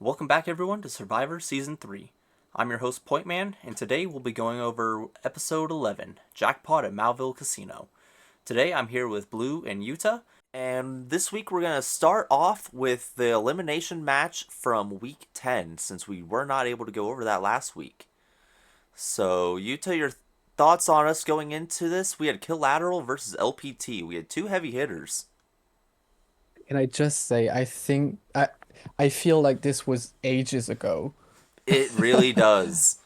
Welcome back, everyone, to Survivor Season 3. I'm your host, Pointman, and today we'll be going over Episode 11, Jackpot at Mauville Casino. Today I'm here with Blue and Yuta, and this week we're going to start off with the elimination match from Week 10, since we were not able to go over that last week. So, Yuta, your thoughts on us going into this? We had Killateral versus LPT. We had two heavy hitters. Can I just say, I feel like this was ages ago, It really does.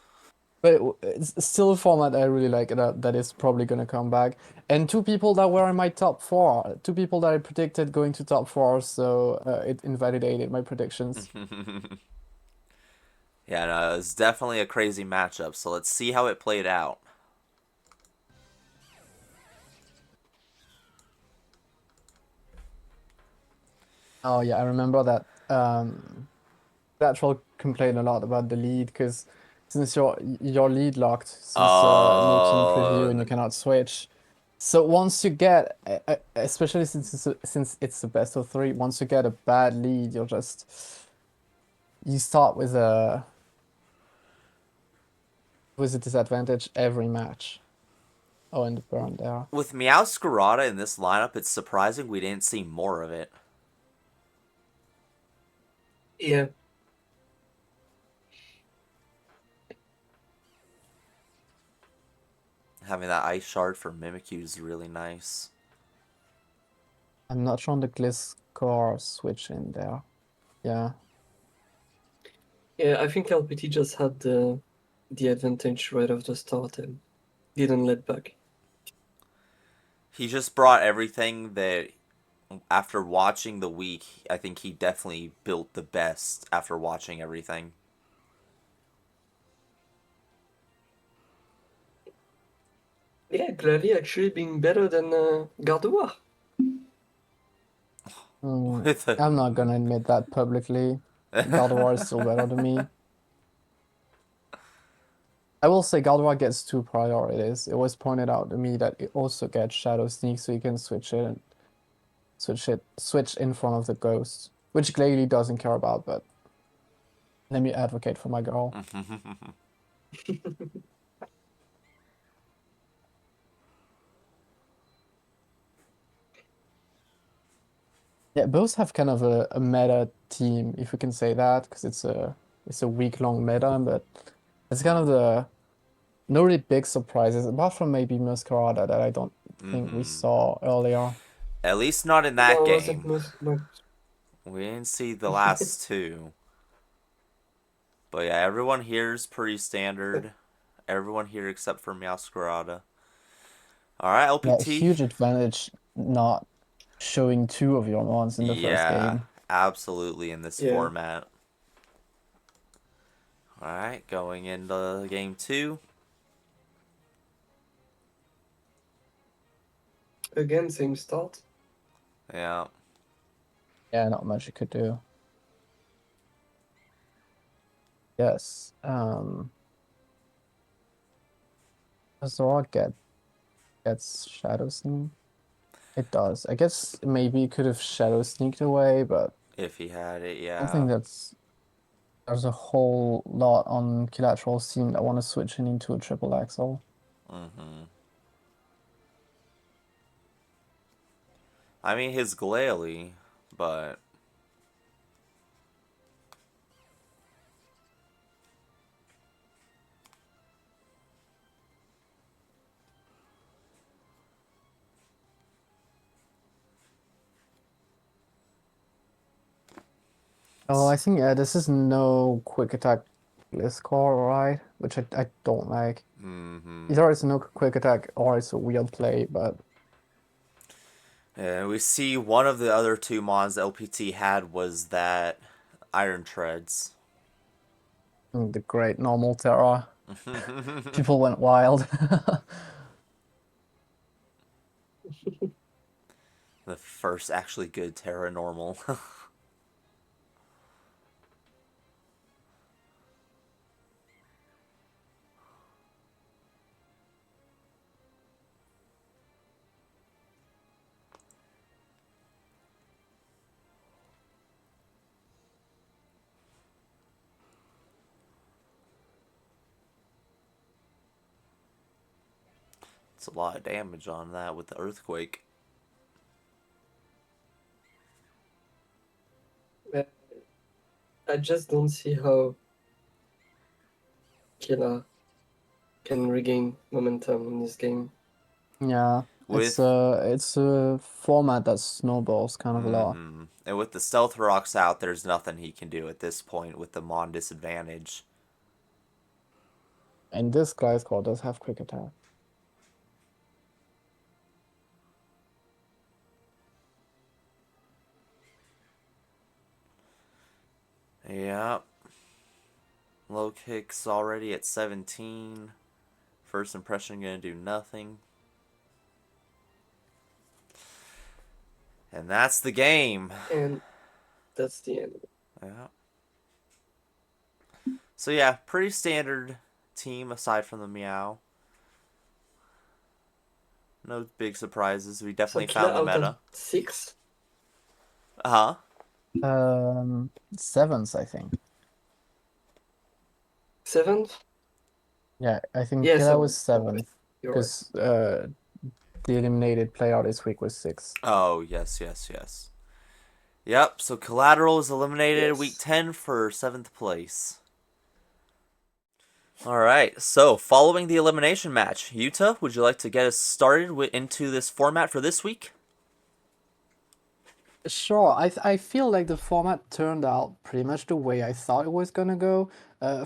but it's still a format I really like that is probably gonna come back. And two people that were in my top four, two people that I predicted going to top four, so it invalidated my predictions. Yeah, no, it was definitely a crazy matchup, so let's see how it played out. Oh yeah, I remember that. Lateral complained a lot about the lead because since your lead locked since new team preview and you Oh, cannot switch. So once you get, especially since it's the best of three, once you get a bad lead, you start with a disadvantage every match. Oh, and the burn there. with Meowscarada in this lineup, it's surprising we didn't see more of it. Yeah, Having that Ice Shard for Mimikyu is really nice. I'm not sure on the Gliss core switch in there. Yeah. yeah. I think LPT just had the advantage right off the start and didn't let back. He just brought everything that, after watching the week, I think he definitely built the best after watching everything. Yeah, Glalie actually being better than Gardevoir. With a, I'm not gonna admit that publicly. Gardevoir is still better than me. I will say Galdrag gets two priorities. It was pointed out to me that it also gets Shadow Sneak, so you can switch in front of the ghost, which Glalie doesn't care about, but let me advocate for my girl. Yeah, both have kind of a meta team, if we can say that, because it's a week-long meta, but it's kind of the no really big surprises, apart from maybe Masquerada that I don't think we saw earlier. At least not in that No, wasn't game. most no. We didn't see the last two. But yeah, everyone here is pretty standard. Everyone here except for Meowscarada. Alright, Yeah, LPT. huge advantage not showing two of your mons in the first Yeah, game. absolutely in this Yeah, format. Alright, going into game two. again same start. Yeah. Yeah, not much you could do. Yes. Zora gets Shadow Sneak. It does. I guess maybe it could have Shadow Sneaked away, but If he had it, I don't yeah. think there's a whole lot on Killateral's team that want to switch it into a triple axle. Mm-hmm. I mean, his Glalie, but... Oh, I think yeah, this is no quick attack list core, right? Which I don't like. Mm-hmm. Either it's no quick attack or it's a weird play, but Yeah, we see one of the other two mons LPT had was that Iron Treads. the great normal Terra. People went wild. The first actually good Terra normal. It's a lot of damage on that with the earthquake. I just don't see how Killa can regain momentum in this game. Yeah, With it's a format that snowballs kind of a lot. and with the stealth rocks out, there's nothing he can do at this point with the Mon disadvantage. And this Gliscor does have quick attack. Yeah. Low kicks already at 17. First impression gonna do nothing. And that's the game. And that's the end. Yeah. So yeah, pretty standard team aside from the Meow. No big surprises. We So definitely Killa found the out of meta. 6, Uh-huh. Sevens, I think. 7th? Yeah, I think Yeah, Killer was 7th. seventh You're right. because the eliminated playout this week was 6. Oh, yes. Yep, so Killateral is eliminated Yes. week 10 for 7th place. Alright, so following the elimination match, Yuta, would you like to get us started into this format for this week? Sure, I feel like the format turned out pretty much the way I thought it was gonna go.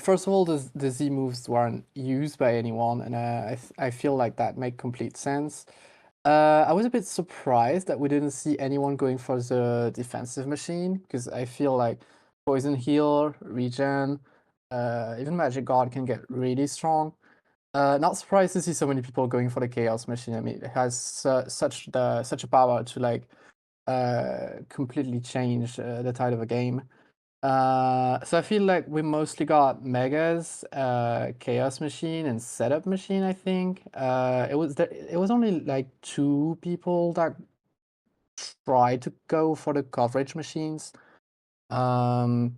First of all, the Z moves weren't used by anyone, and I feel like that made complete sense. I was a bit surprised that we didn't see anyone going for the defensive machine, because I feel like Poison Heal, Regen, even Magic Guard can get really strong. Not surprised to see so many people going for the Chaos Machine. I mean, it has such a power to like completely change the tide of a game. So I feel like we mostly got Megas, Chaos Machine, and Setup Machine. I think it was only like 2 people that tried to go for the coverage machines. And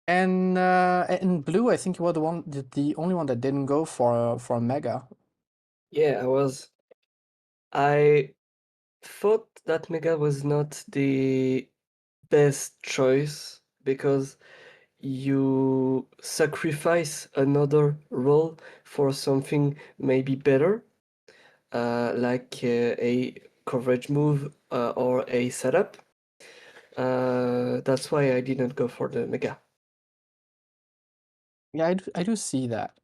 Blue, I think you were the only one that didn't go for a Mega. Yeah, I was. I thought that Mega was not the best choice because you sacrifice another role for something maybe better, like a coverage move or a setup. That's why I didn't go for the Mega. Yeah, I do see that.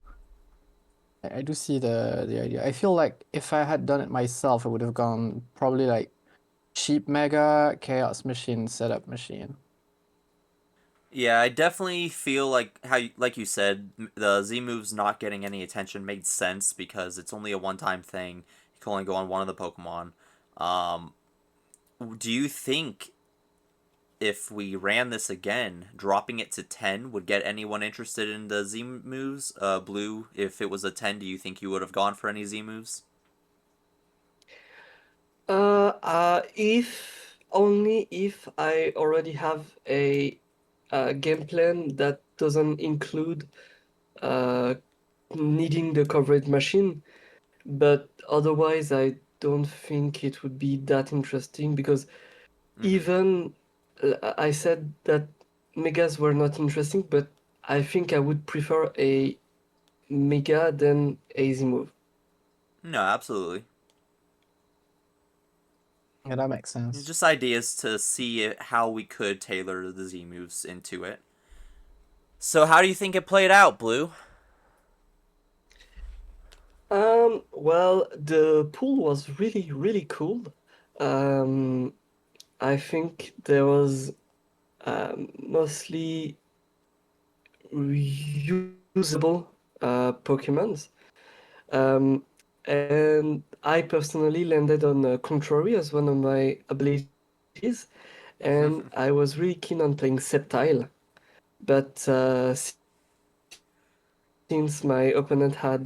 I do see the idea. I feel like if I had done it myself, I would have gone probably like cheap Mega, Chaos Machine, Setup Machine. Yeah, I definitely feel like like you said, the Z moves not getting any attention made sense because it's only a one-time thing. You can only go on one of the Pokemon. Um, do you think if we ran this again, dropping it to 10 would get anyone interested in the Z moves? Blue, if it was a 10, do you think you would have gone for any Z moves? If only if I already have a game plan that doesn't include uh, needing the coverage machine, but otherwise I don't think it would be that interesting because even I said that megas were not interesting, but I think I would prefer a mega than a Z move. No, absolutely. Yeah, that makes sense. Just ideas to see how we could tailor the Z moves into it. So, how do you think it played out, Blue? Well, the pool was really cool. Um, I think there was mostly reusable Pokemons. Um, and I personally landed on Contrary as one of my abilities, and I was really keen on playing Sceptile. But since my opponent had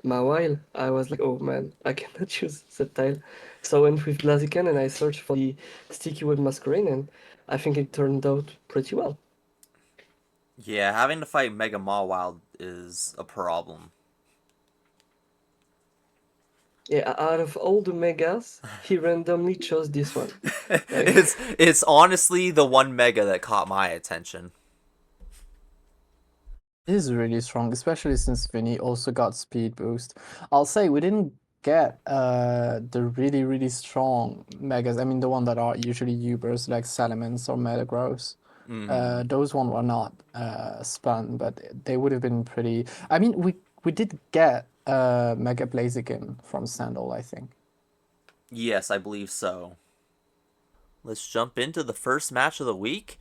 Mauville, I was like, oh man, I cannot choose Sceptile. So I went with Blaziken and I searched for the Sticky Wood Masquerain, and I think it turned out pretty well. Yeah, having to fight Mega Mawile is a problem. Yeah, out of all the megas, he randomly chose this one. Like, It's honestly the one mega that caught my attention. It is really strong, especially since Vini also got speed boost. I'll say we didn't get the really strong megas. I mean the one that are usually Ubers like Salamence or Metagross. Those one were not spun, but they would have been pretty. I mean we did get Mega Blaziken from Sandal, I think. Yes, I believe so. Let's jump into the first match of the week.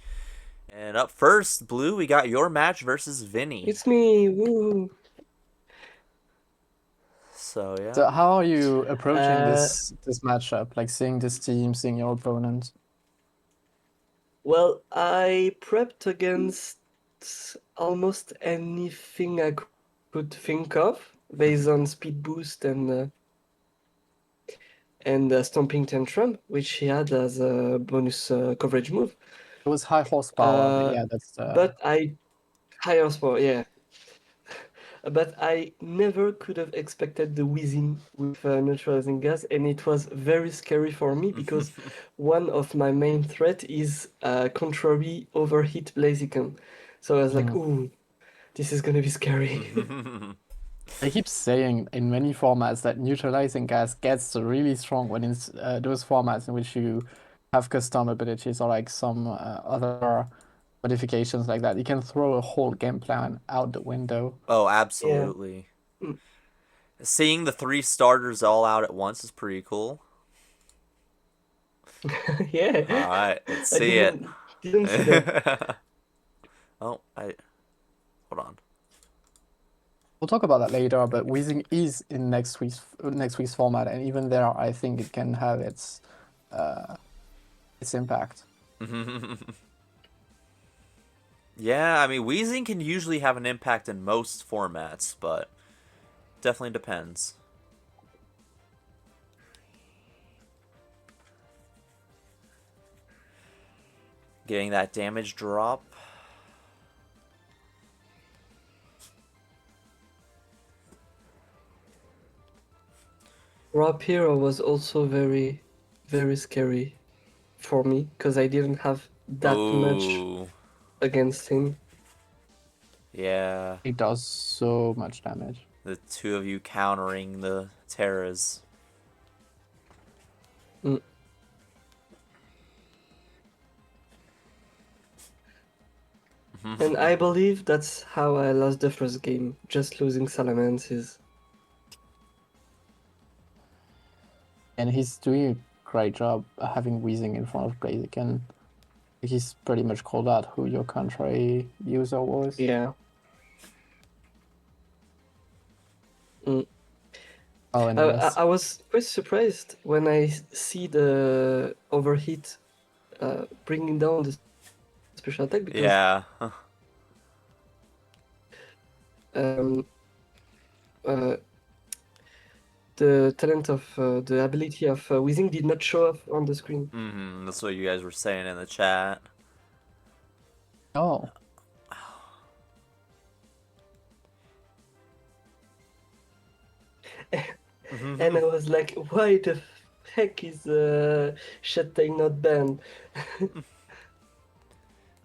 And up first, Blue, we got your match versus Vini. it's me, woo! So yeah. So how are you approaching Uh, this matchup? Like seeing this team, seeing your opponent? Well, I prepped against almost anything I could think of based on speed boost and stomping tantrum, which he had as a bonus coverage move. It was high horsepower. Uh, Yeah, that's but I higher sport, yeah. But I never could have expected the whizzing with neutralizing gas, and it was very scary for me because one of my main threat is contrary overheat Blaziken. So I was like, ooh, this is gonna be scary. I keep saying in many formats that neutralizing gas gets really strong when it's those formats in which you have custom abilities or like some other modifications like that. You can throw a whole game plan out the window. Oh, Yeah. absolutely. Mm. Seeing the 3 starters all out at once is pretty cool. Yeah. All right, let's I see it. didn't see that. Oh, hold on. We'll talk about that later, but Weezing is in next week's format, and even there, I think it can have its impact. Yeah, I mean, wheezing can usually have an impact in most formats, but definitely depends. Getting that damage drop. Rob Hero was also very, very scary for me because I didn't have that much Ooh. against him. Yeah. It does so much damage. The two of you countering the Terras. Mm. And I believe that's how I lost the first game, just losing Salamances. And he's doing a great job having Weezing in front of Blaziken. He's pretty much called out who your country user was. Yeah. Mm. Oh, anyways. I was quite surprised when I see the overheat bringing down the special attack because Yeah. um, uh, the talent of the ability of Weezing did not show up on the screen. That's what you guys were saying in the chat. Oh. And I was like, why the heck is Shetay not banned?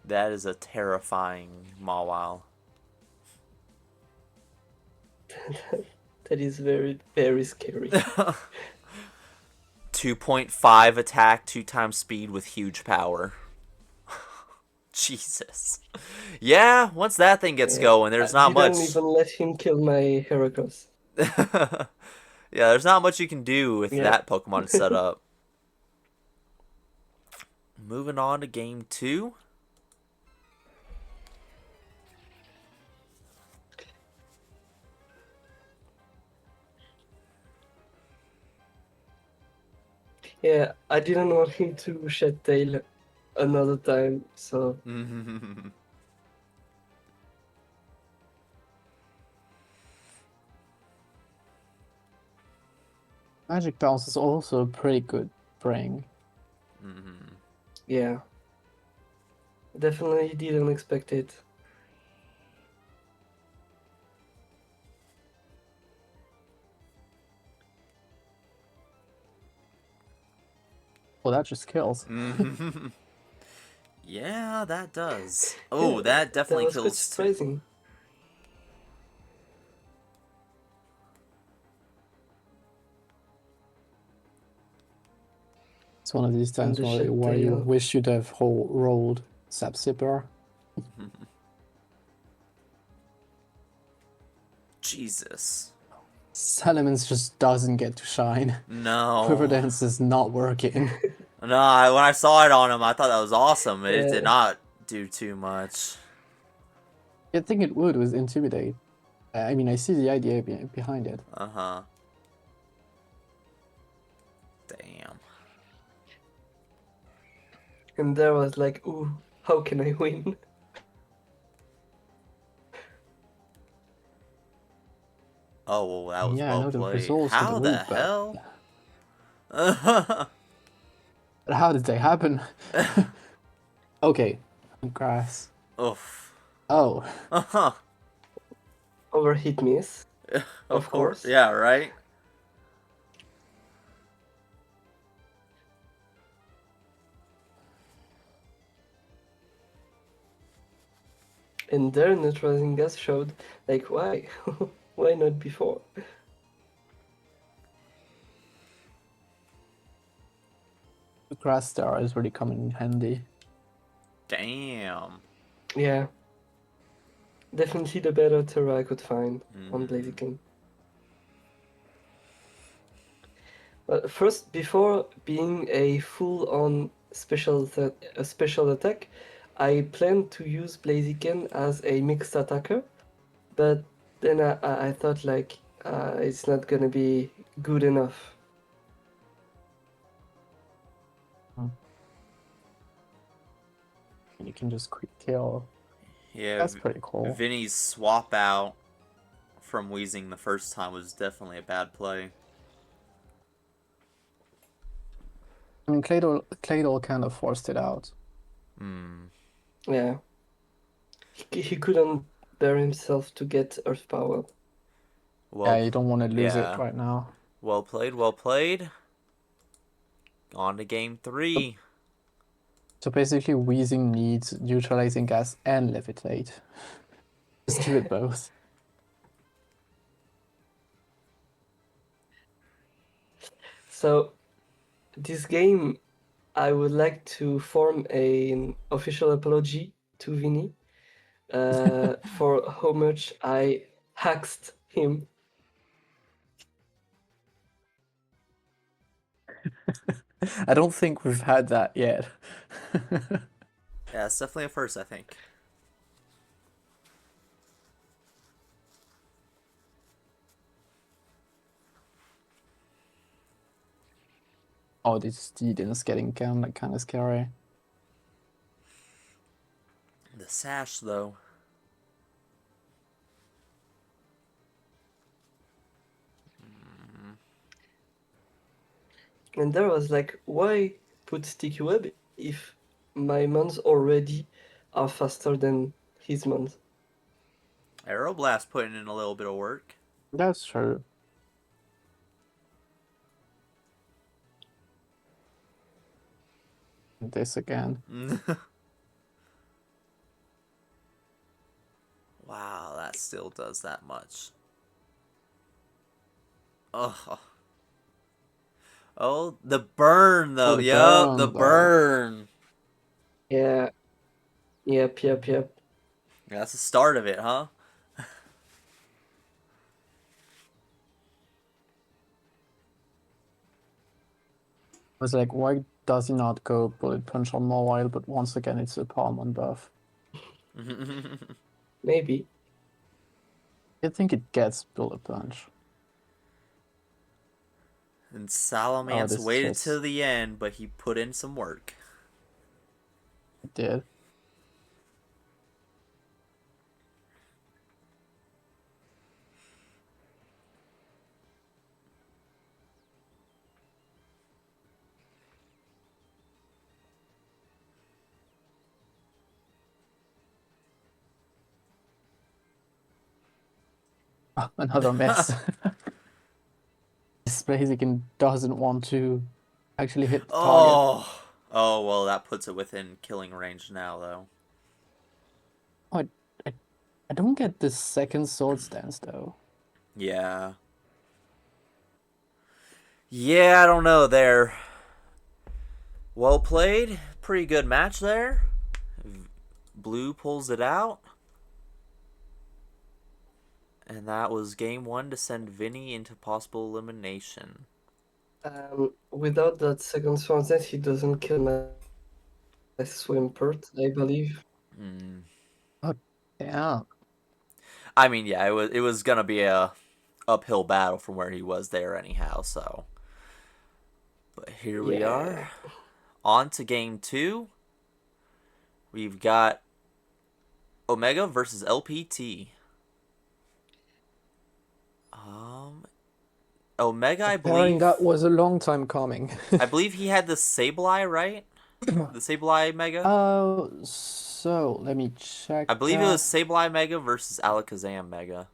That is a terrifying Mauville. That is very, very scary. 2.5 attack, 2 times speed with huge power. Jesus. Yeah, once that thing gets going, there's not much. Didn't even let him kill my Heracross. Yeah, there's not much you can do with that Pokemon set up. Moving on to game 2. Yeah, I didn't want him to shed tail another time, so Magic Bounce is also a pretty good bring. yeah. Definitely didn't expect it. Oh, that just kills. Yeah, that does. Yeah, Oh, that that definitely was quite kills too. surprising. It's one of these And times the where you tail. wish you'd have rolled Sapsipper. Jesus. Salamence just doesn't get to shine. Quiver No. Dance is not working. No, when I saw it on him, I thought that was awesome. It did Yeah. not do too much. You'd think it would with Intimidate. I mean, I see the idea behind it. Uh-huh. Damn. And there was like, ooh, how can I win? Oh, well, that was Yeah, I well know the played. results for the How the week, but hell? how did they happen? Okay, grass. Oof. Oh, Uh-huh. Overhit miss, Of of course. course. Yeah, right? And there, neutralizing gas showed, like, why? Why not before? the grass star is really coming in handy. Damn. Yeah, definitely the better Terra I could find on Mhm. Blaziken. But first, before being a full-on a special attack, I planned to use Blaziken as a mixed attacker, but then I thought like it's not gonna be good enough. You can just quick kill. Yeah, That's pretty cool. Vinny's swap out from Wheezing the first time was definitely a bad play. I mean, Claydol kind of forced it out. Hmm. Yeah, he couldn't bear himself to get Earth Power. Yeah, Well, you don't want to lose it yeah. right now. Well played, well played. On to game 3. So basically, Wheezing needs neutralizing gas and levitate. Just do it both. So this game, I would like to form an official apology to Vini for how much I hacked him. I don't think we've had that yet. Yeah, it's definitely a first, I think. Oh, this Steedin's getting kind of scary. The sash, though. And there was like, why put Sticky Web if my mons already are faster than his mons? Aeroblast putting in a little bit of work. That's true. This again. Wow, that still does that much. Oh. Oh, the burn, though. Oh, the Yup, the burn, though. burn. Yeah, yep. Yeah, that's the start of it, huh? I was like, why does he not go Bullet Punch on Mauville? But once again, it's a Palm buff. Maybe. I think it gets Bullet Punch. And Oh, Salamance this is waited just... till the end, but he put in some work. It did. Oh, another miss. This Blaziken doesn't want to actually hit the target. Oh, oh well, that puts it within killing range now, though. Oh, I, I don't get the second sword stance though. Yeah. Yeah, I don't know there. Well played. Pretty good match there. Blue pulls it out. And that was game one to send Vini into possible elimination. Without that second sword he doesn't kill my Swimpert, I believe. Mm. Oh, yeah. I mean, yeah, it was gonna be a uphill battle from where he was there anyhow. So, but here we Yeah. are. On to game two. We've got Omega versus LPT. Omega, I Pairing believe. that was a long time coming. I believe he had the Sableye, right? The Sableye Mega. Oh, so let me check I believe it was that. Sableye Mega versus Alakazam Mega.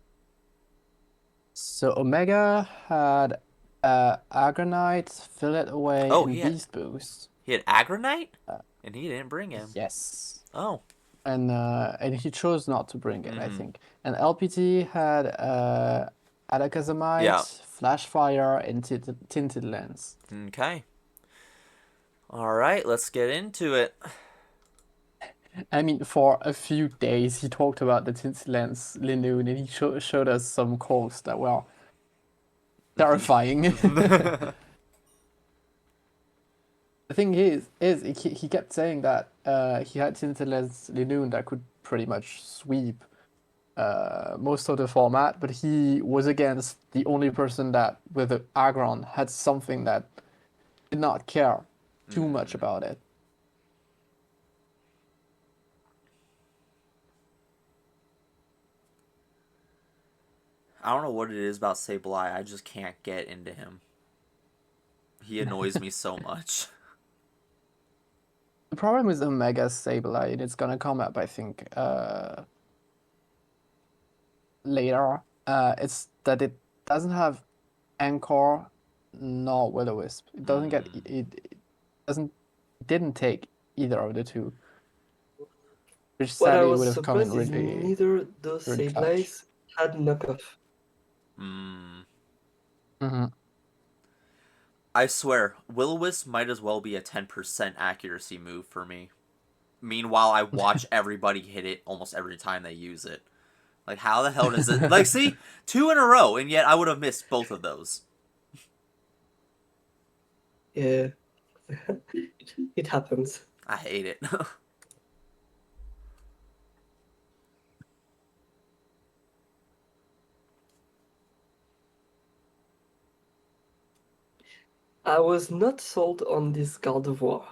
So Omega had Agonite, Fill It Away, Oh, and Beast Boost. he had Agronite, Uh, and he didn't bring him. yes. Oh. And he chose not to bring it, I Mm-hmm. think. And LPT had Yeah. Alakazamite, Flash Fire, and Tinted Lens. Okay. All right, let's get into it. I mean, for a few days, he talked about the Tinted Lens Linoon, and he showed us some calls that were terrifying. The thing is he kept saying that he had Tinted Lens Linoon that could pretty much sweep most of the format, but he was against the only person that, with the Agron, had something that did not care too much about it. I don't know what it is about Sableye. I just can't get into him. He annoys me so much. The problem with Omega Sableye, it's gonna come up, I think, later. It's that it doesn't have Anchor nor Will-O-Wisp. It doesn't get it doesn't didn't take either of the two, which What I sadly would was have come in surprised is really neither those really clutch. Sableys had knockoff. Mm. Mm-hmm. I swear, Will-O-Wisp might as well be a 10% accuracy move for me. Meanwhile, I watch everybody hit it almost every time they use it. Like, how the hell does it... Like, see? 2 in a row, and yet I would have missed both of those. Yeah, it happens. I hate it. I was not sold on this Gardevoir.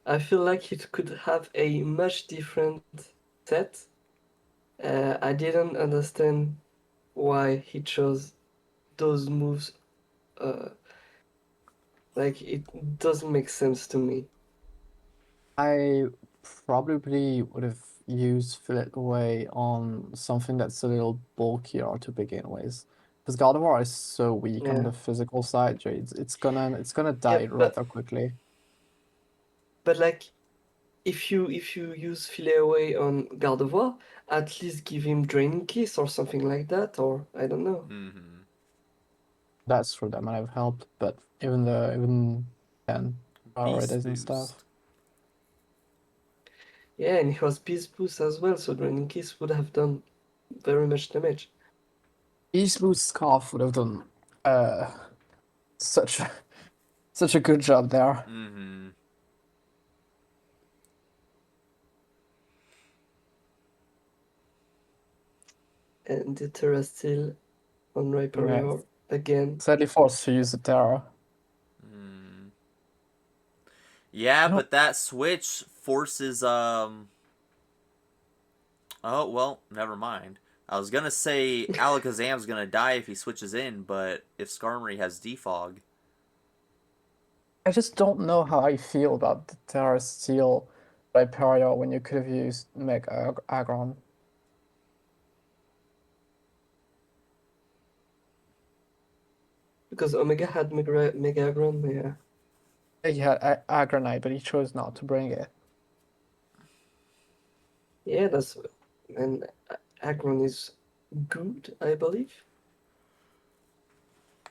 I feel like it could have a much different set. I didn't understand why he chose those moves. Uh, like it doesn't make sense to me. I probably would have used Fill It Away on something that's a little bulkier to begin with. Because Gardevoir is so weak on Yeah, the physical side, it's gonna yeah, die rather quickly. but like if you use Filet Away on Gardevoir, at least give him Draining Kiss or something like that, or I don't know. Mm-hmm. That's true, that might have helped, but even then, power it Beast is and stuff. Boost. Yeah, and he was Beast Boost as well, so Draining Kiss would have done very much damage. Beast Boost Scarf would have done uh such a such a good job there. Mm-hmm. And the Terrasteel on Yeah. Rhyperior again. Sadly forced to use the Terra. Mm. Yeah, You know, but that switch forces, Oh, well, never mind. I was gonna say Alakazam's gonna die if he switches in, but if Skarmory has Defog... I just don't know how I feel about the Terra Steel Rhyperior when you could have used Mega Aggron. because Omega had Mega Aggron, yeah. He had Agronite, but he chose not to bring it. Yeah, and Aggron is good, I believe.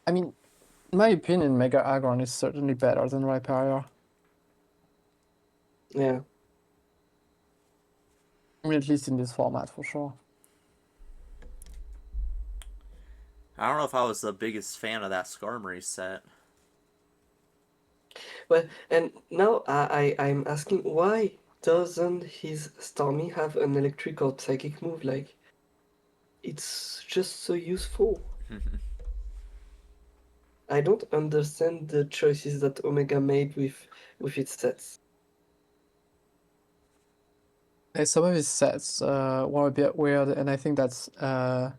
I mean, in my opinion, Mega Agron is certainly better than Rhyperior. Yeah. I mean, at least in this format, for sure. I don't know if I was the biggest fan of that Skarmory set. Well, and now I'm asking, why doesn't his Starmie have an electric or psychic move? Like, it's just so useful. I don't understand the choices that Omega made with its sets. Some of his sets were a bit weird, and I think that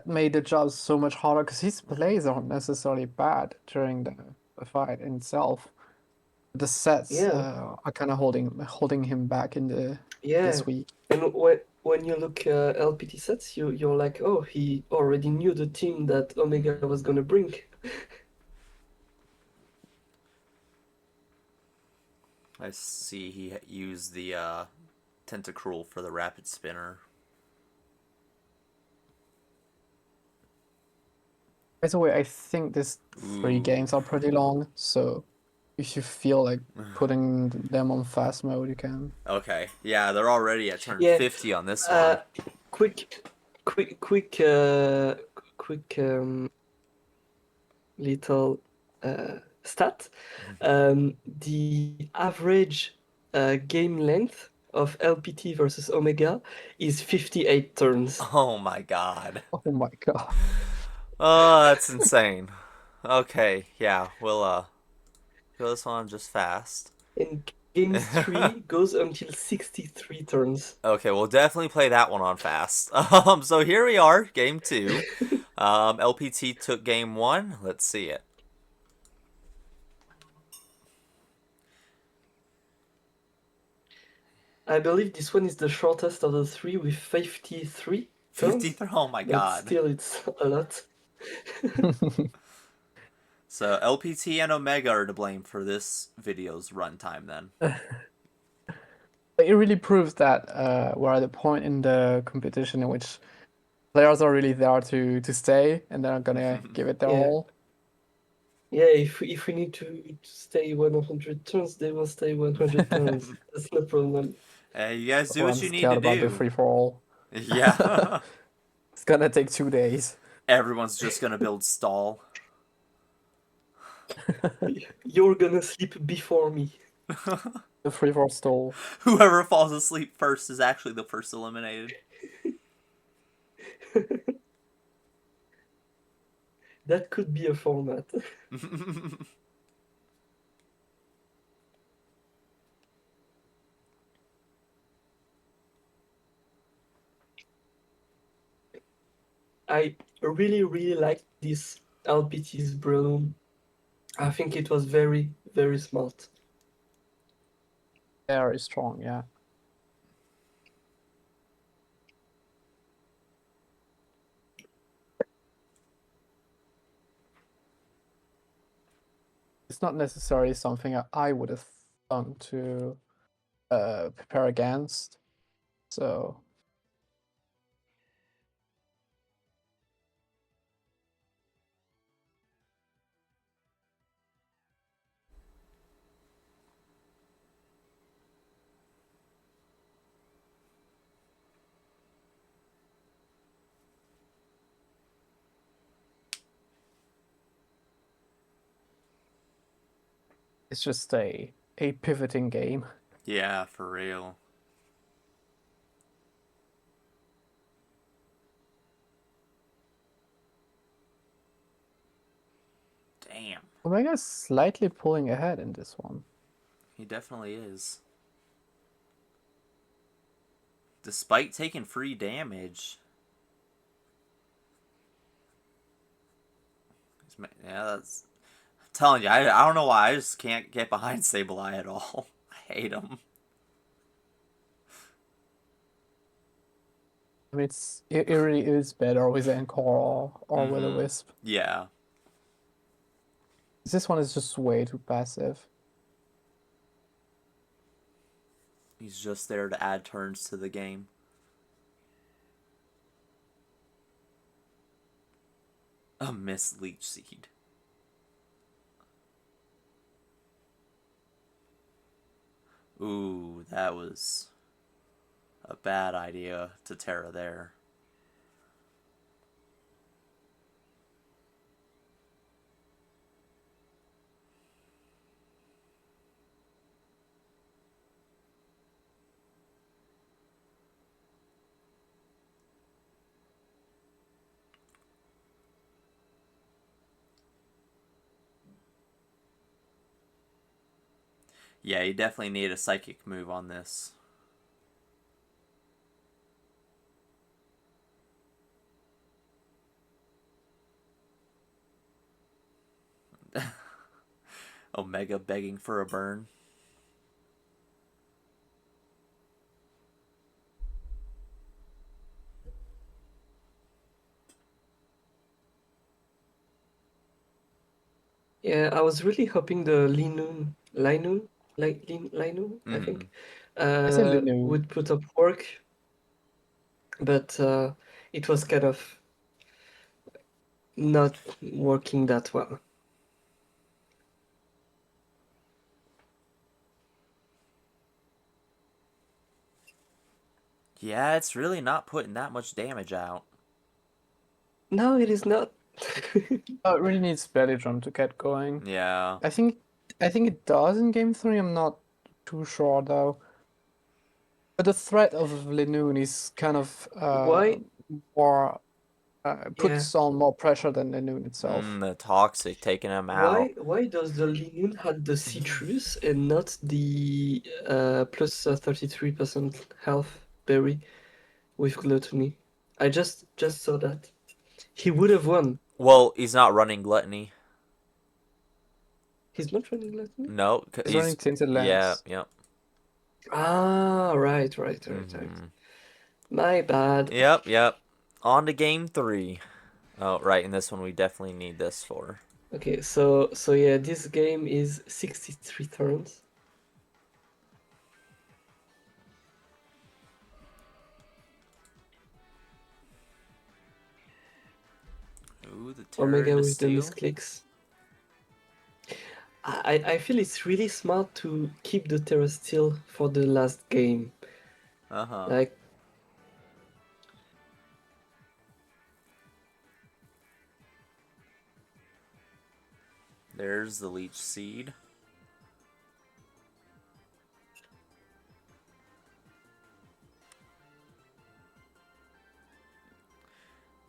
made the job so much harder because his plays aren't necessarily bad during the fight in itself. The sets Yeah, are kind of holding him back in yeah. this week. And when you look LPT sets, you're like, oh, he already knew the team that Omega was gonna bring. I see he used the Tentacruel for the Rapid Spinner. By the way, I think these 3 games are pretty long, so if you feel like putting them on fast mode, you can. Okay, yeah, they're already at turn Yeah, 50 on this one. quick little stat. The average game length of LPT versus Omega is 58 turns. Oh my god. Oh my god. Oh, that's insane. Okay, yeah, we'll go this one just fast. And game 3 goes until 63 turns. Okay, we'll definitely play that one on fast. So here we are, game 2. LPT took game 1. Let's see it. I believe this one is the shortest of the 3 with 53 turns. 53. Oh my But god. still, it's a lot. So LPT and Omega are to blame for this video's runtime then. It really proves that we're at a point in the competition in which players are really there to stay, and they're gonna give it their Yeah. all. Yeah, if we need to stay 100 turns, they will stay 100 turns. That's no problem. Hey, you guys do Or what I'm you need to scared about the do. free-for-all. Yeah. It's gonna take 2 days. Everyone's just gonna build stall. You're gonna sleep before me. The free-for-all stall. Whoever falls asleep first is actually the first eliminated. That could be a format. I really, really like this LPT's Broom. I think it was very, very smart. Very strong, yeah. It's not necessarily something I would have done to prepare against. So it's just a pivoting game. Yeah, for real. Damn. Omega's slightly pulling ahead in this one. He definitely is. Despite taking free damage. Yeah, that's... I'm telling you, I don't know why. I just can't get behind Sableye at all. I hate him. I mean, it really is better with Anchor or with a Wisp. Yeah. This one is just way too passive. He's just there to add turns to the game. A missed leech seed. Ooh, that was a bad idea to Terra there. Yeah, you definitely need a psychic move on this. Omega begging for a burn. Yeah, I was really hoping the Linun, I think, I say Linu. would put up work, but it was kind of not working that well. Yeah, it's really not putting that much damage out. No, it is not. Oh, it really needs belly drum to get going. Yeah. I think it does in game 3. I'm not too sure though. But the threat of Linoon is kind of Why? more Yeah. puts on more pressure than Linoon itself. The toxic taking him out. Why does the Linun had the citrus and not the plus 33% health berry with gluttony? I just saw that. He would have won. Well, he's not running gluttony. He's not running gluttony? No, He's running Tinted yeah, Lens. yep. Ah, right. My bad. Yep. On to game 3. Oh, right, in this one we definitely need this for. Okay, so yeah, this game is 63 turns. Ooh, the Terror Omega into with the steel. misclicks. I feel it's really smart to keep the Terra Steel for the last game. Uh-huh. Like, There's the leech seed.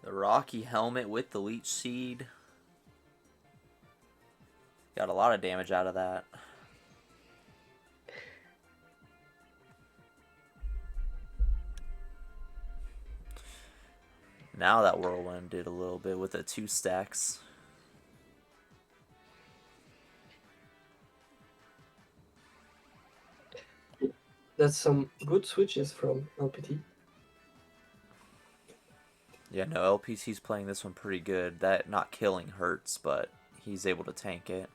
The rocky helmet with the leech seed. Got a lot of damage out of that. Now that whirlwind did a little bit with the 2 stacks. that's some good switches from LPT. Yeah, no, LPT's playing this one pretty good. That not killing hurts, but he's able to tank it.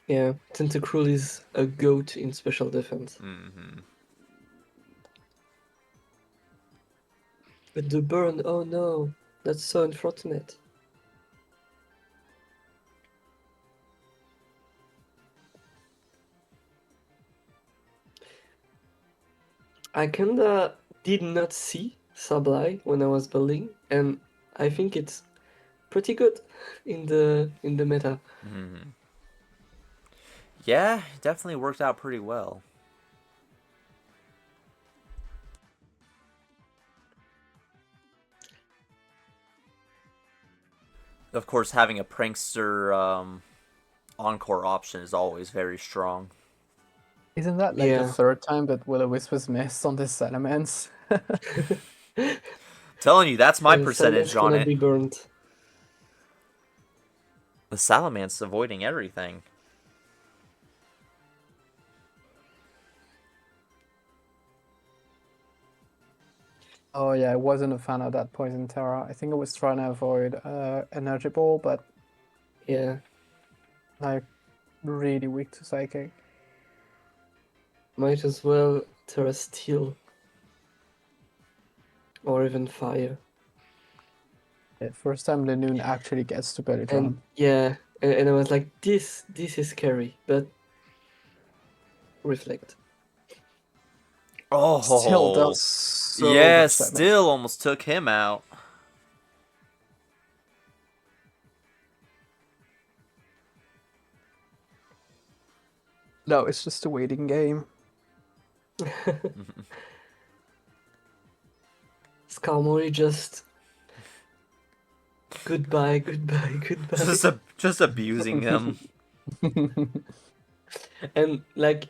Yeah, Tentacruel is a goat in special defense. But the burn, oh no, that's so unfortunate. I kinda did not see Sableye when I was building, and I think it's pretty good in the meta. Yeah, it definitely worked out pretty well. Of course, having a prankster encore option is always very strong. Isn't that like the Yeah. third time that Will-O-Wisp was missed on this Salamence? Telling you, that's my And percentage Salamence on cannot it. be burnt. The Salamence avoiding everything. Oh yeah, I wasn't a fan of that Poison Terra. I think I was trying to avoid Energy Ball, but Yeah, Like really weak to psychic. might as well Terra Steel. Or even Fire. Yeah, first time Lenoon actually gets to Belly And Drum. yeah, and I was like, this is scary, but reflect. Still Oh, does so yeah, much damage. still almost took him out. No, it's just a waiting game. Skarmory just goodbye, goodbye, goodbye. Just abusing him. And like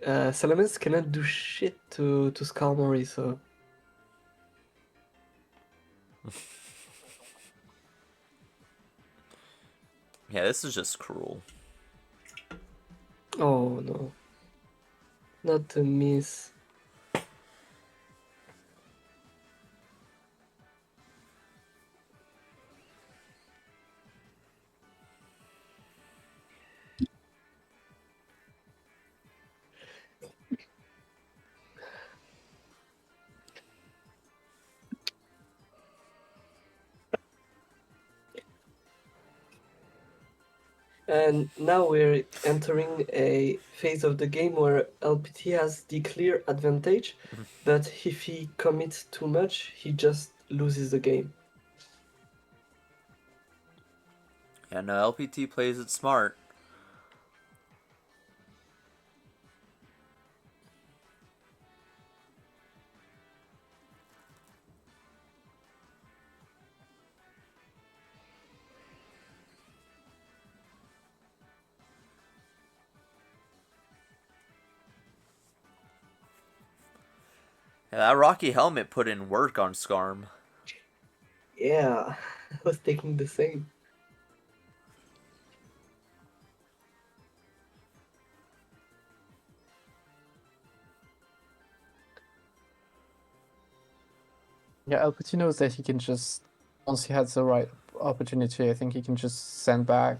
Salamence cannot do shit to Skarmory, so Yeah, this is just cruel. oh no. Not to miss. And now we're entering a phase of the game where LPT has the clear advantage, but if he commits too much, he just loses the game. Yeah, no, LPT plays it smart. Yeah, that Rocky helmet put in work on Skarm. Yeah, I was thinking the same. Yeah, LPT knows that he can just, once he has the right opportunity, I think he can just send back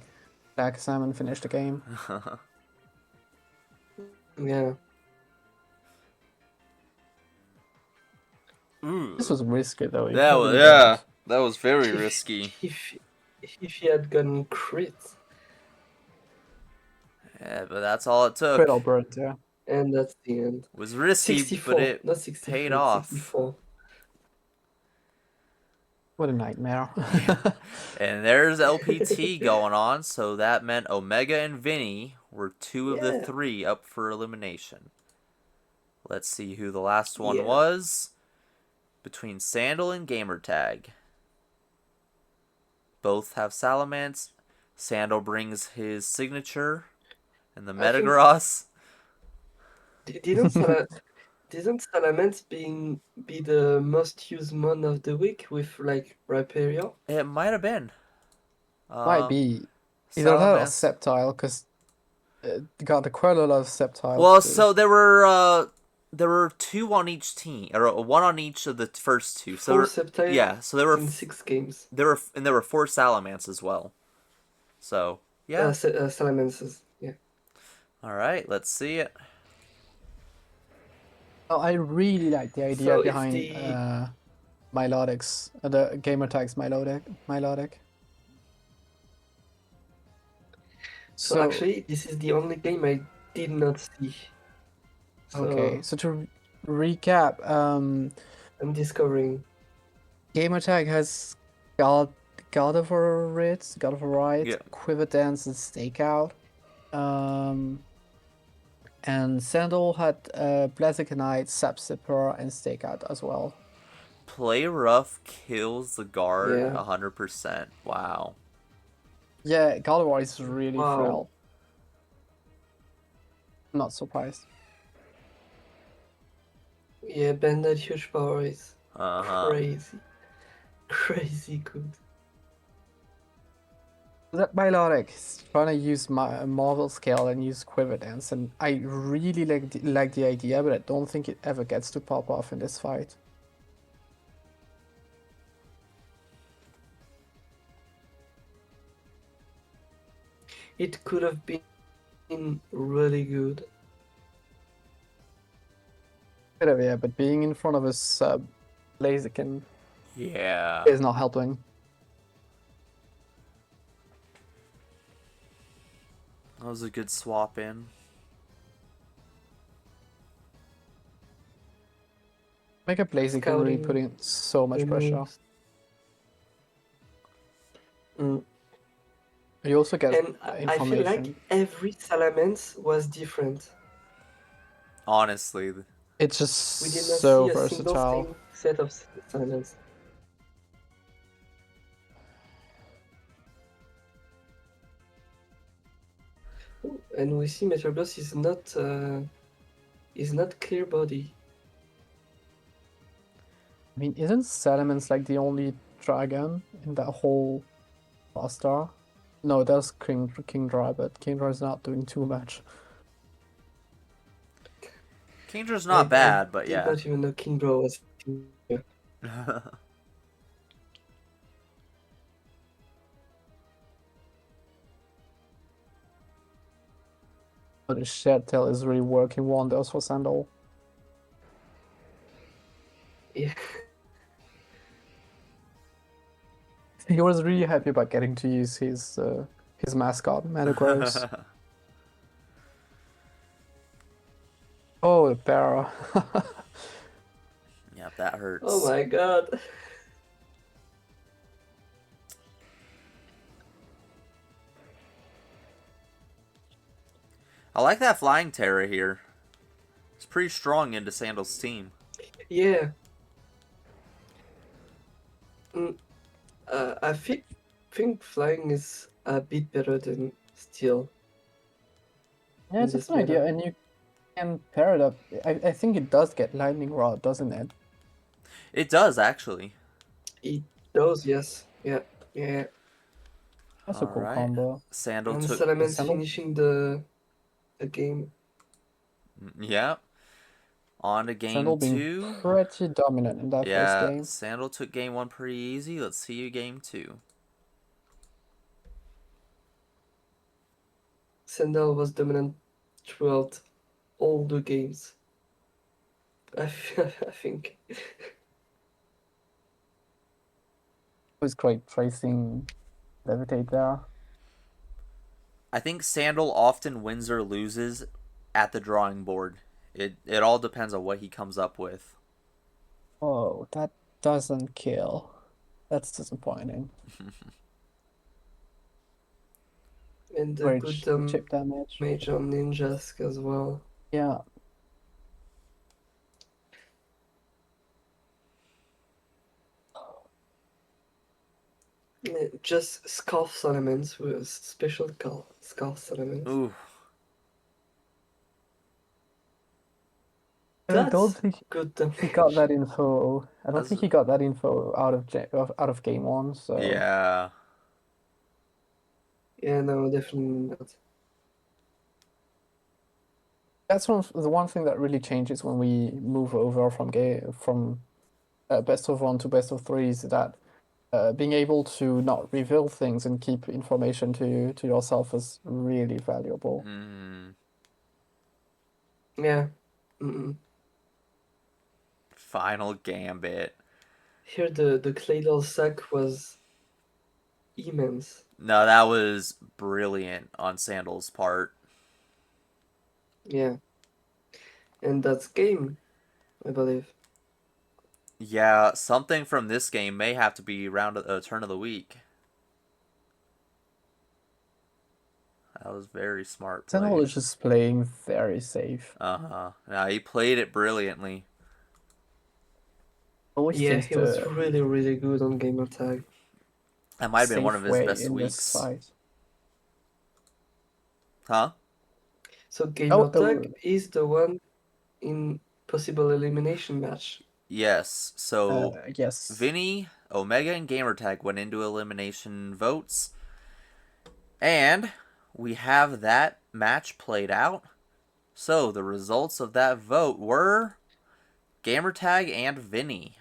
Sam and finish the game. Yeah. Ooh. This was risky though. He That was, probably yeah, died. that was very risky. If he had gone crit, Yeah, but that's all it took. Crit or burnt, yeah. and that's the end. It was risky, but 64, it not paid 63, off. 64. What a nightmare. And there's LPT going on, so that meant Omega and Vini were two of the Yeah. three up for elimination. Let's see who the last one Yeah. was. Between Sandal and Gamertag. Both have Salamence. Sandal brings his signature and the I think Metagross. Didn't Salamence be the most used mon of the week with like Rhyperior? It might have been. Might be either that or Salamence. Sceptile, because it got quite a lot of Sceptiles Well, too. so there were two on each team, or one on each of the first two. So Four Sceptile yeah, so there were in 6 games. there were four Salamence as well. So yeah. Salamences, yeah. All right, let's see it. Oh, I really like the idea So it's behind the Milotics, the Gamertag's Milotic. so actually this is the only game I did not see. So okay, so to recap, I'm discovering. Gamertag has God of Rights, God of Right, Yeah. Quiver Dance, and Stakeout. And Sandal had Blazikenite, Sapsipper, and Stakeout as well. Play rough kills the guard Yeah. 100%. Wow. Yeah, God of War is really Wow. frail. Not surprised. Yeah, Bandit huge power is Uh-huh. crazy good. That Milotic is trying to use my Mauville scale and use Quiver Dance, and I really like the idea, but I don't think it ever gets to pop off in this fight. it could have been really good. Bit of, yeah, but being in front of a sub Blaziken Yeah. is not helping. That was a good swap in. Make a Blaziken really Scouting putting so much the pressure. moves. Mm. You also get And I feel like information. every Salamence was different. Honestly. It's just We did not so see a single versatile. same set of Salamence. And we see Meteorboss is not clear body. I mean, isn't Salamence like the only dragon in that whole roster? No, there's Kingdra, but Kingdra is not doing too much. Kingdra's not I bad, but did yeah. not even know Kingbro was here. But the Shed Tail is really working wonders for Sandal. Yeah. He was really happy about getting to use his mascot, Metagross. Oh, the Para. Yeah, that hurts. Oh my god. I like that flying Terra here. It's pretty strong into Sandal's team. Yeah. I think flying is a bit better than steel. Yeah, in it's a this fun idea, meta. and you can pair it up. I think it does get Lightning Rod, doesn't it? It does, actually. It does, yes. Yeah. Yeah. That's a cool Alright. combo. Sandal And took... Salamence Sandal? finishing the game. Yeah. On to game Sandal being 2. pretty dominant in that first Yeah, game. Sandal took game 1 pretty easy. Let's see you game 2. Sandal was dominant throughout all the games. I think. It was great tracing Levitate there. I think Sandal often wins or loses at the drawing board. It all depends on what he comes up with. Oh, that doesn't kill. That's disappointing. And a Great good chip damage. damage on Ninjask as well. Yeah. Just Scarf Salamence with special Scarf Salamence. Ooh. I don't That's think good he got damage. that info. I don't That's- think he got that info out of game one. So Yeah. Yeah, no, definitely not. that's the one thing that really changes when we move over from best of one to best of three is that being able to not reveal things and keep information to yourself is really valuable. Mm. Yeah. Mm-mm. Final Gambit. Here the Claydol sack was immense. No, that was brilliant on Sandal's part. Yeah. And that's game, I believe. Yeah, something from this game may have to be turn of the week. That was very smart play. Sandal is just playing very safe. Yeah, he played it brilliantly. Always Yeah, seems he was to really good on Gamertag. That might have been one of safe his way best in this weeks. fight. Huh? So Oh, Gamertag is the one in possible elimination match. Yes. So yes. Vini, Omega, and Gamertag went into elimination votes. And we have that match played out. So the results of that vote were Gamertag and Vini.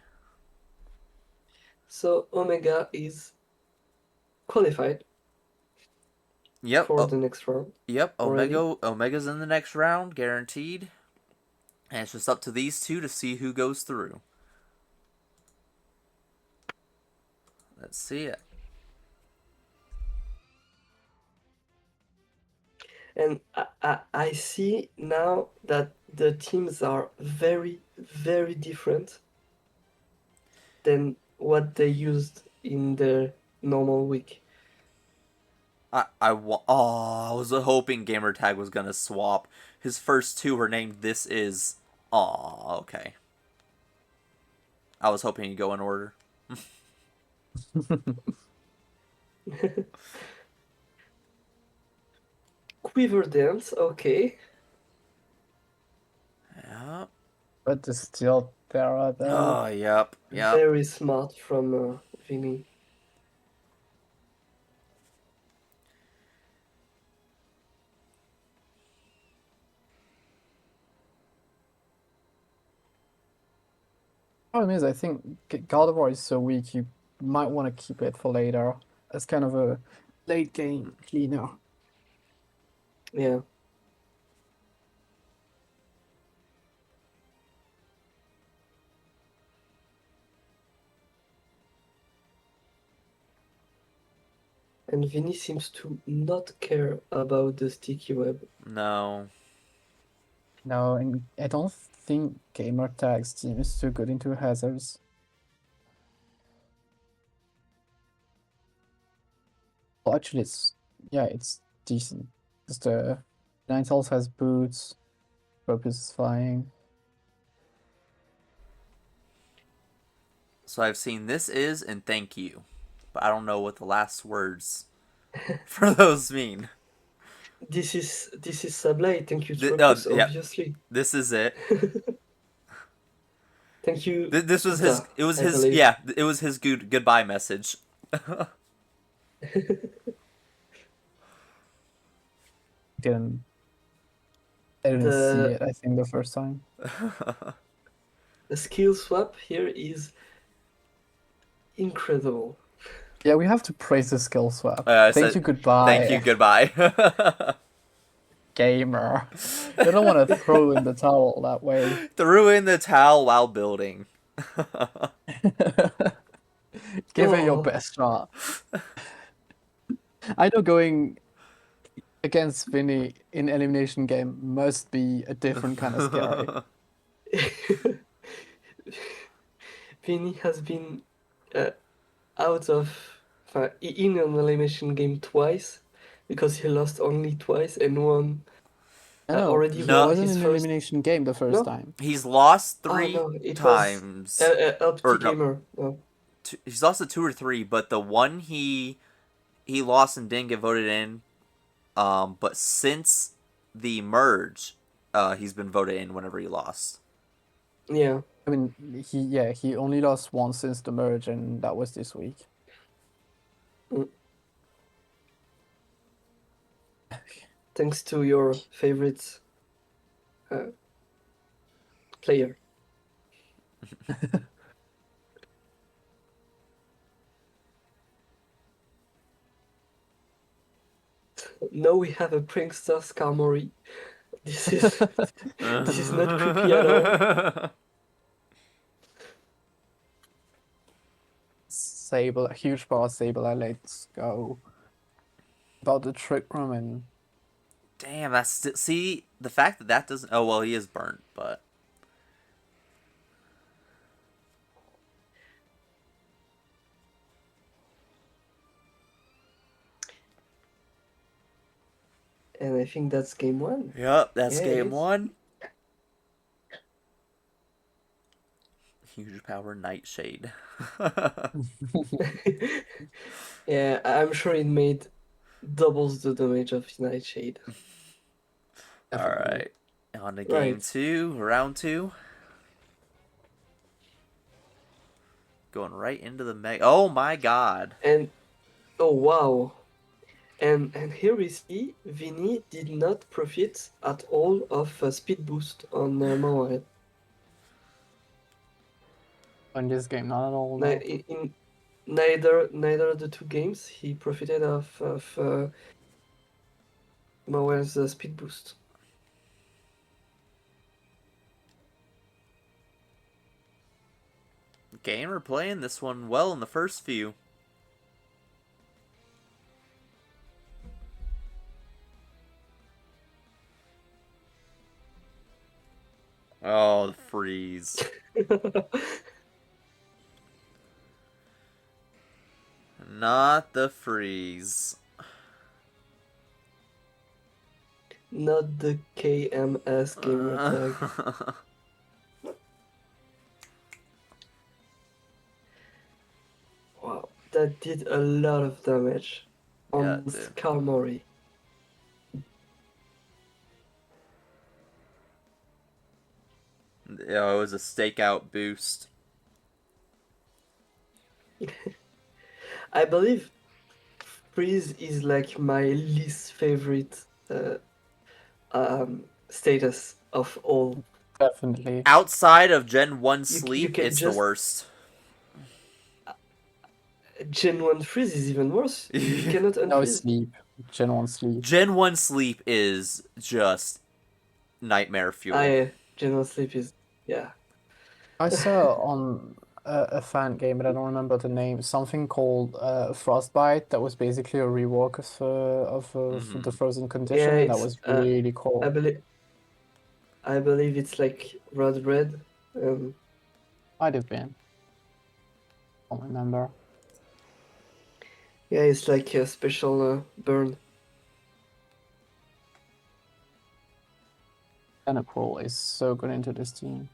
So Omega is qualified. Yep. for the next round. Yep. Already. Omega's in the next round, guaranteed. And it's just up to these two to see who goes through. Let's see it. And I see now that the teams are very, very different than what they used in the normal week. I was hoping Gamertag was gonna swap. His first two were named This Is. Aw, okay. I was hoping he'd go in order. Quiver dance, okay. Yep. But the steel Terra though. Oh, yep. Very smart from Vini. Problem is, I think God of War is so weak, you might want to keep it for later as kind of a late game cleaner. Yeah. And Vini seems to not care about the sticky web. No. No, and I don't think Gamertag's team is too good into hazards. Well, actually, it's decent. Because the Ninetales has boots, Purpose is flying. So I've seen This Is and Thank You. But I don't know what the last words for those mean. This is Sablé. Thank you, No, Truckus, yeah. obviously. This is it. Thank you. This was his. Uta, It was I his. believe. Yeah, it was his goodbye message. Didn't I didn't see it, I think, the first time. The skill swap here is incredible. Yeah, we have to praise the skill swap. I Thank said, you, goodbye. Thank you, goodbye. Gamer. You don't want to throw in the towel that way. Threw in the towel while building. Give it your Oh. best shot. I know going against Vini in elimination game must be a different kind of scary. Vini has been out of in an elimination game twice because he lost only twice and won No, already he No. won wasn't his in an first. elimination game the first No? time. He's lost Oh three no, it times. was up Or to no. gamer. No. He's lost to 2 or 3, but the one he lost and didn't get voted in. But since the merge, he's been voted in whenever he lost. Yeah. I mean, he only lost once since the merge, and that was this week. Thanks to your favorite player. Now we have a prankster Skarmory. This is this is not creepy at all. Sable, a huge power Sable, let's go. About the trick room and Damn, that's see the fact that that doesn't. Oh well, he is burnt, but And I think that's game one. yep, that's Yeah, it game is. 1. Huge power Nightshade. Yeah, I'm sure it made doubles the damage of Nightshade. All right, on to game Right. 2, round 2. Going right into the mega. Oh my god. And oh wow. And here we see Vini did not profit at all of speed boost on Mauville. in this game, not at all. No. In neither of the two games he profited of Mauville's speed boost. Gamer playing this one well in the first few. Oh, the freeze. Not the freeze. Not the KMS Gamertag. Wow, that did a lot of damage on Skarmory. Yeah, it was a stakeout boost. I believe freeze is like my least favorite status of all. Definitely. Outside of Gen 1 You sleep, can it's just the worst. Gen 1 freeze is even worse. You cannot No unfreeze. sleep. Gen 1 sleep. Gen 1 sleep is just nightmare fuel. Gen 1 sleep is, yeah. I saw on a fan game, but I don't remember the name, something called Frostbite that was basically a rework of the frozen condition, Yeah, and that it's was really I cool. believe it's like red. Might have been. I don't remember. Yeah, it's like a special burn. Killateral is so good into this team.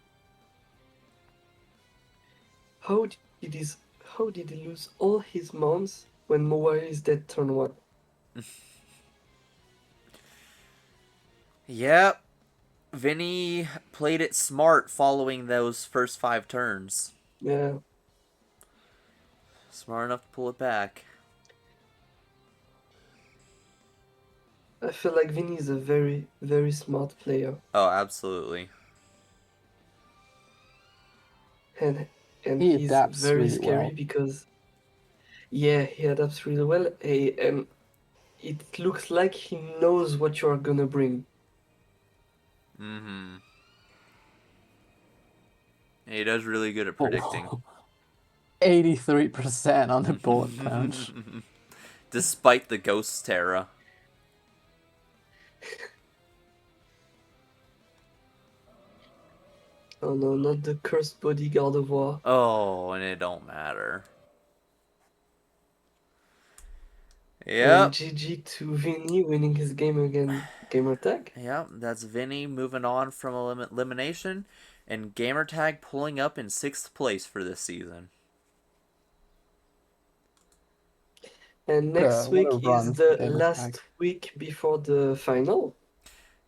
How did he lose all his mons when Mauville is dead turn 1? Yep. Vini played it smart following those first 5 turns. Yeah. Smart enough to pull it back. I feel like Vini is a very, very smart player. Oh, absolutely. And He he's adapts very really scary well. because, yeah, he adapts really well. And it looks like he knows what you're gonna bring. Mm-hmm. He does really good at predicting. 83% on the bullet punch. Despite the Ghost Terra. Oh no, not the cursed bodyguard of war. Oh, and it don't matter. And Yep. GG to Vini winning his game against Gamertag. Yep, that's Vinny moving on from elimination, and Gamertag pulling up in 6th place for this season. And next What a week is run for the Gamertag. last week before the final.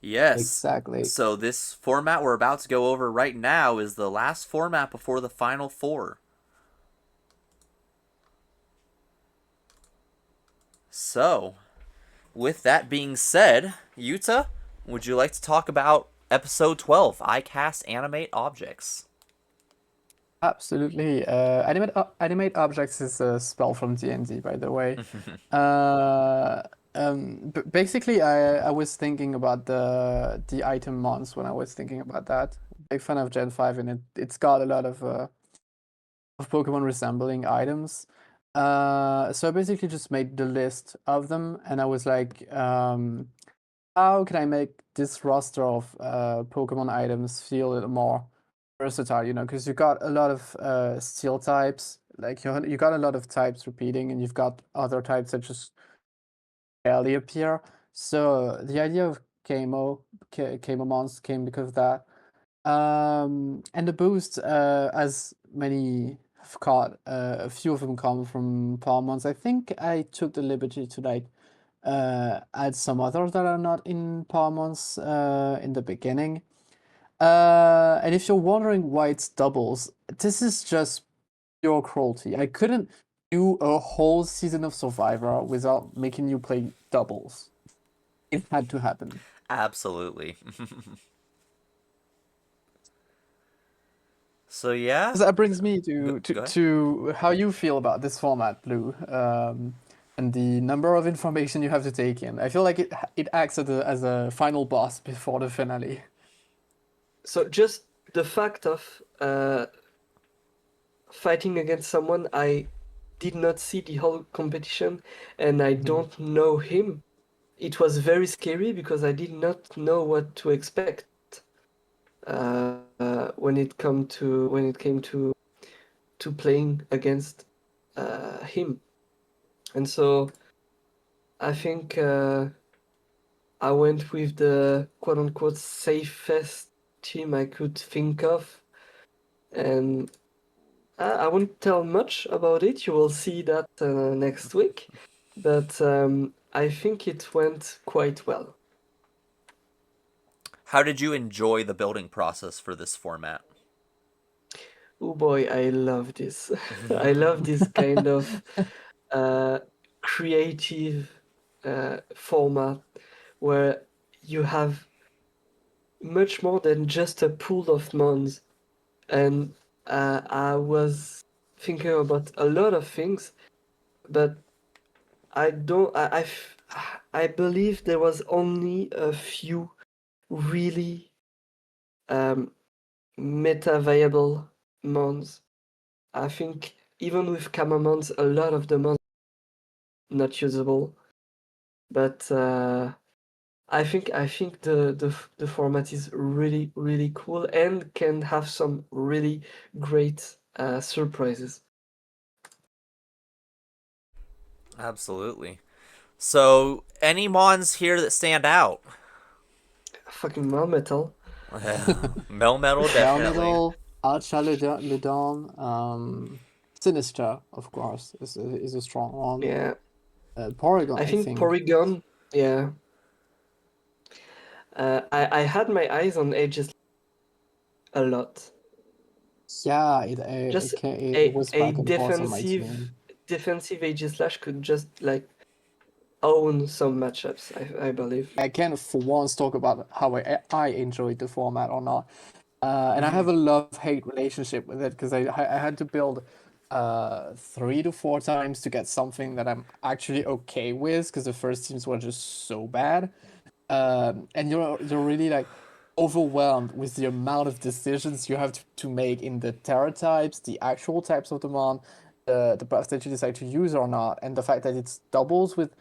Yes. Exactly. So this format we're about to go over right now is the last format before the Final Four. So, with that being said, Yuta, would you like to talk about episode 12, I Cast Animate Objects? Absolutely. Animate objects is a spell from D&D, by the way. Basically, I was thinking about the item mons when I was thinking about that. Big fan of Gen 5, and it's got a lot of Pokemon resembling items. So I basically just made the list of them, and I was like, how can I make this roster of Pokemon items feel a little more versatile? You know, because you got a lot of steel types, like you got a lot of types repeating, and you've got other types that just barely appear. So the idea of Camo Mons came because of that. And the boost, as many have caught, a few of them come from Palmons. I think I took the liberty to like add some others that are not in Palmons in the beginning. And if you're wondering why it's doubles, this is just pure cruelty. I couldn't do a whole season of Survivor without making you play doubles. It had to happen. Absolutely. So yeah. So that brings me Go to ahead. to how you feel about this format, Blue. and the number of information you have to take in. I feel like it acts as a final boss before the finale. So just the fact of fighting against someone I did not see the whole competition and I don't know him, it was very scary because I did not know what to expect when it came to playing against him. And so I think I went with the quote unquote safest team I could think of. And I won't tell much about it. You will see that next week. But I think it went quite well. How did you enjoy the building process for this format? Oh boy, I love this. I love this kind of uh, creative format where you have much more than just a pool of mons. And I was thinking about a lot of things, but I don't. I believe there was only a few really meta viable mons. I think even with Kama mons, a lot of the mons not usable. But I think the format is really cool and can have some really great surprises. Absolutely. So, any mons here that stand out? Fucking Melmetal. Melmetal, definitely. Melmetal, Archa Sinister, of course, is a strong one. Yeah, Porygon, I think Porygon. Yeah, I had my eyes on Aegis a lot. Yeah, Just it was a back and forth on my team. defensive Aegislash could just like own some matchups. I believe. I can for once talk about how I enjoyed the format or not. And I have Mhm. a love-hate relationship with it because I had to build 3 to 4 times to get something that I'm actually okay with because the first teams were just so bad. And you're really like overwhelmed with the amount of decisions you have to make in the terror types, the actual types of the mon, the buffs that you decide to use or not, and the fact that it's doubles with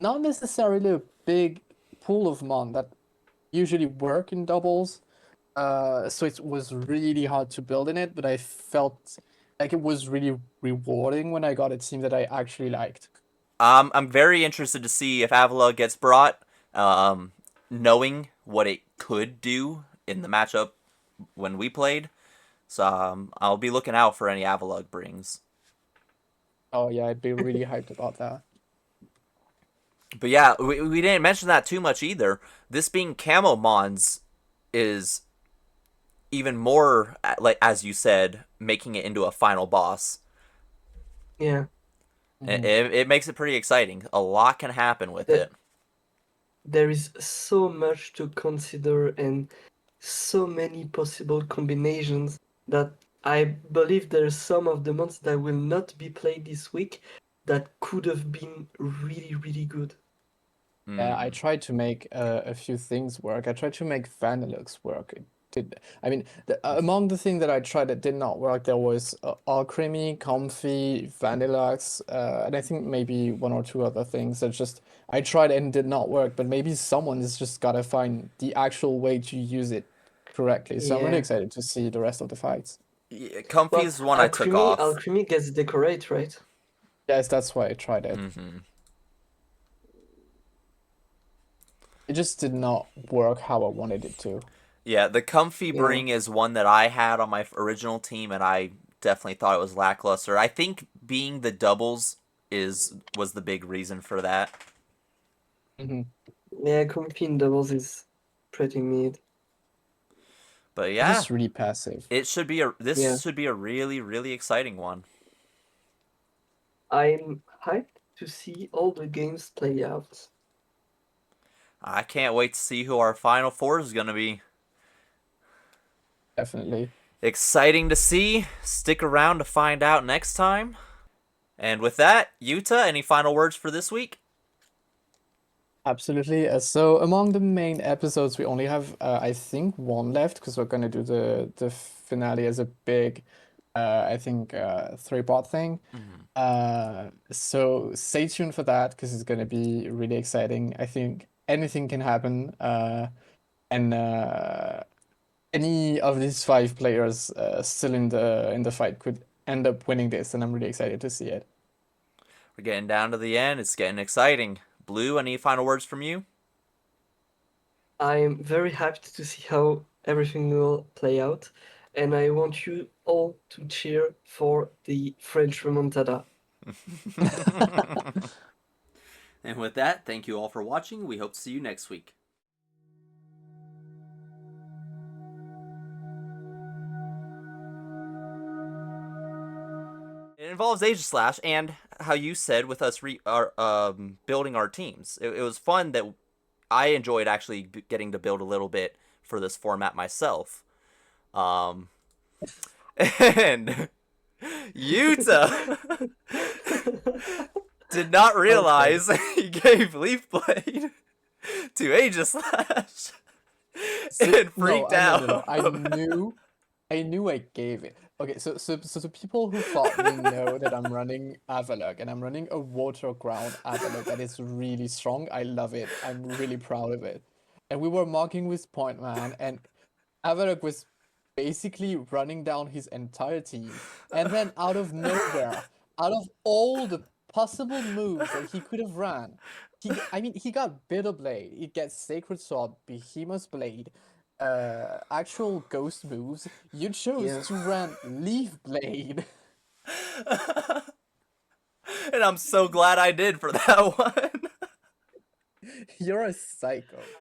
not necessarily a big pool of mon that usually work in doubles. So it was really hard to build in it, but I felt like it was really rewarding when I got a team that I actually liked. I'm very interested to see if Avila gets brought, um, knowing what it could do in the matchup when we played. So I'll be looking out for any Avila brings. Oh yeah, I'd be really hyped about that. But yeah, we didn't mention that too much either. This being camo mons is even more, like as you said, making it into a final boss. Yeah. Mhm. It makes it pretty exciting. A lot can happen with The, it. there is so much to consider and so many possible combinations that I believe there's some of the months that will not be played this week that could have been really good. Yeah, I Mm. tried to make a few things work. I tried to make Vanilluxe work. It did. I mean, among the things that I tried that did not work, there was Alchemy, Comfy, Vanilluxe, and I think maybe 1 or 2 other things that just I tried and did not work. But maybe someone has just gotta find the actual way to use it correctly. So I'm really Yeah. excited to see the rest of the fights. Yeah, Comfy Well, is one I took off. Alchemy gets decorate, right? Yes, that's why I tried it. Hmm. It just did not work how I wanted it to. Yeah, the Comfy Yeah. Bring is one that I had on my original team, and I definitely thought it was lackluster. I think being the doubles was the big reason for that. Hmm. Yeah, Comfy in doubles is pretty mid. But yeah, Just really passive. it should be a Yeah. this should be a really exciting one. I'm hyped to see all the games play out. I can't wait to see who our final four is gonna be. Definitely. Exciting to see. Stick around to find out next time. And with that, Yuta, any final words for this week? Absolutely. So among the main episodes, we only have I think one left because we're gonna do the finale as a big, I think three-part thing. So stay tuned for that because it's gonna be really exciting. I think anything can happen, and any of these five players still in the fight could end up winning this, and I'm really excited to see it. We're getting down to the end. It's getting exciting. Blue, any final words from you? I'm very happy to see how everything will play out, and I want you all to cheer for the French remontada. And with that, thank you all for watching. We hope to see you next week. It involves Aegislash and how you said with us building our teams. It was fun that I enjoyed actually getting to build a little bit for this format myself. And Yuta did not realize he gave Leaf Blade to Aegislash and freaked out. No. I knew I gave it. Okay, so the people who fought me know that I'm running Avalok, and I'm running a water ground Avalok that is really strong. I love it. I'm really proud of it. And we were marking with Point Man, and Avalok was basically running down his entire team. And then out of nowhere, out of all the possible moves that he could have ran, he got Bitter Blade, he gets Sacred Sword, Behemoth Blade, actual ghost moves. You chose to run Leaf Blade. And I'm so glad I did for that one. You're a psycho.